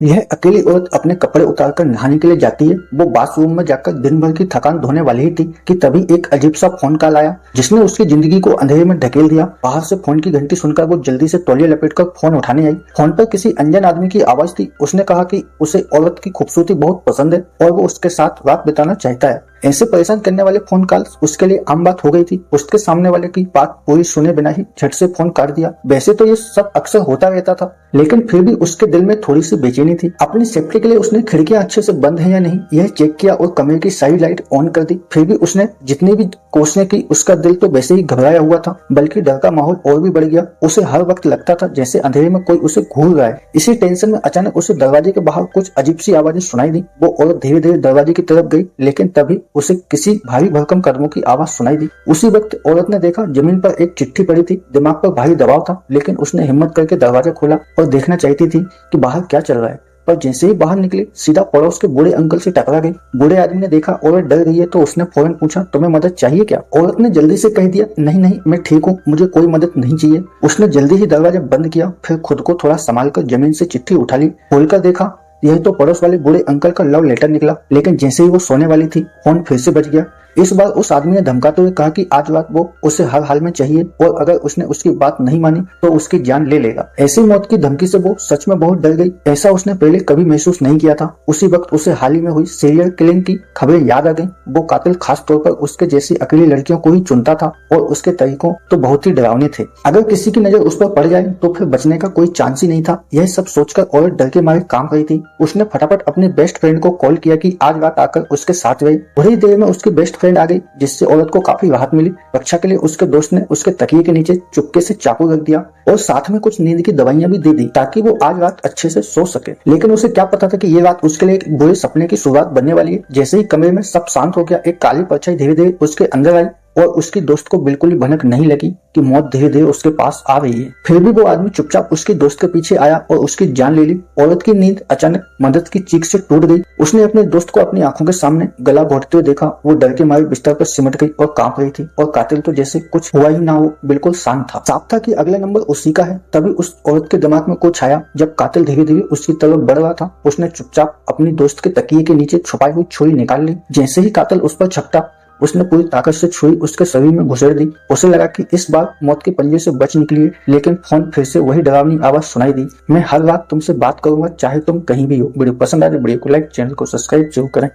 यह अकेली औरत अपने कपड़े उतारकर नहाने के लिए जाती है। वो बाथरूम में जाकर दिन भर की थकान धोने वाली ही थी कि तभी एक अजीब सा फोन कॉल आया जिसने उसकी जिंदगी को अंधेरे में ढकेल दिया। बाहर से फोन की घंटी सुनकर वो जल्दी से तौलिया लपेटकर फोन उठाने आई। फोन पर किसी अनजान आदमी की आवाज थी। उसने कहा कि उसे औरत की खूबसूरती बहुत पसंद है और वो उसके साथ रात बिताना चाहता है। ऐसे परेशान करने वाले फोन कॉल उसके लिए आम बात हो गई थी। उसके सामने वाले की बात पूरी सुने बिना ही झट से फोन काट दिया। वैसे तो ये सब अक्सर होता रहता था, लेकिन फिर भी उसके दिल में थोड़ी सी बेचैनी थी। अपनी सेफ्टी के लिए उसने खिड़कियां अच्छे से बंद है या नहीं यह चेक किया और कमरे की सारी लाइट ऑन कर दी। फिर भी उसने जितनी भी कोशिशें की उसका दिल तो वैसे ही घबराया हुआ था, बल्कि डर का माहौल और भी बढ़ गया। उसे हर वक्त लगता था जैसे अंधेरे में कोई उसे घूर रहा है। इसी टेंशन में अचानक उसे दरवाजे के बाहर कुछ अजीब सी आवाजें सुनाई दी। वो औरत धीरे धीरे दरवाजे की तरफ गई, लेकिन तभी उसे किसी भारी भरकम कदमों की आवाज सुनाई दी। उसी वक्त औरत ने देखा जमीन पर एक चिट्ठी पड़ी थी। दिमाग पर भारी दबाव था, लेकिन उसने हिम्मत करके दरवाजा खोला और देखना चाहती थी कि बाहर क्या चल रहा है। पर जैसे ही बाहर निकली सीधा पड़ोस के बूढ़े अंकल से टकरा गई। बूढ़े आदमी ने देखा औरत डर गई है तो उसने फौरन पूछा, तुम्हें मदद चाहिए क्या? औरत ने जल्दी से कह दिया, नहीं नहीं मैं ठीक हूँ, मुझे कोई मदद नहीं चाहिए। उसने जल्दी ही दरवाजा बंद किया, फिर खुद को थोड़ा संभाल कर जमीन से चिट्ठी उठा ली। खोलकर देखा यह तो पड़ोस वाले बूढ़े अंकल का लव लेटर निकला। लेकिन जैसे ही वो सोने वाली थी फोन फिर से बज गया। इस बार उस आदमी ने धमकाते हुए कहा कि आज रात वो उसे हर हाल में चाहिए और अगर उसने उसकी बात नहीं मानी तो उसकी जान ले लेगा। ऐसी मौत की धमकी से वो सच में बहुत डर गई। ऐसा उसने पहले कभी महसूस नहीं किया था। उसी वक्त उसे हाल ही में हुई सीरियल किलिंग की खबरें याद आ गई। वो कातिल खास तौर पर उसके जैसी अकेली लड़कियों को ही चुनता था और उसके तरीकों तो बहुत ही डरावने थे। अगर किसी की नजर उस पर पड़ जाए तो फिर बचने का कोई चांस ही नहीं था। यह सब सोचकर औरत डर के मारे काम रही थी। उसने फटाफट अपने बेस्ट फ्रेंड को कॉल किया कि आज रात आकर उसके साथ रहे। थोड़ी देर में उसकी बेस्ट फ्रेंड आ गई, जिससे औरत को काफी राहत मिली। रक्षा के लिए उसके दोस्त ने उसके तकिए के नीचे चुपके से चाकू रख दिया और साथ में कुछ नींद की दवाइयां भी दे दी ताकि वो आज रात अच्छे से सो सके। लेकिन उसे क्या पता था कि ये रात उसके लिए एक बुरे सपने की शुरुआत बनने वाली है। जैसे ही कमरे में सब शांत हो गया, एक काली परछाई धीरे धीरे उसके अंदर आई और उसकी दोस्त को बिल्कुल भी भनक नहीं लगी कि मौत धीरे धीरे उसके पास आ रही है। फिर भी वो आदमी चुपचाप उसकी दोस्त के पीछे आया और उसकी जान ले ली। औरत की नींद अचानक मदद की चीख से टूट गई। उसने अपने दोस्त को अपनी आंखों के सामने गला घोटते हुए देखा। वो डर के मारे बिस्तर पर सिमट गई और कांप रही थी और कातिल तो जैसे कुछ हुआ ही ना हो, बिल्कुल शांत था। साफ था कि अगला नंबर उसी का है। तभी उस औरत के दिमाग में कुछ आया। जब कातिल धीरे धीरे उसकी तरफ बढ़ रहा था, उसने चुपचाप अपनी दोस्त के तकिए के नीचे छुपाई हुई छुरी निकाल ली। जैसे ही कातिल उस पर झपटा, उसने पूरी ताकत से छुरी उसके शरीर में घुसेड़ दी। उसे लगा कि इस बार मौत के पंजे से बच निकली है, लेकिन फोन फिर से वही डरावनी आवाज सुनाई दी, मैं हर रात तुमसे बात करूंगा चाहे तुम कहीं भी हो। वीडियो पसंद आए तो वीडियो को लाइक, चैनल को सब्सक्राइब जरूर करें।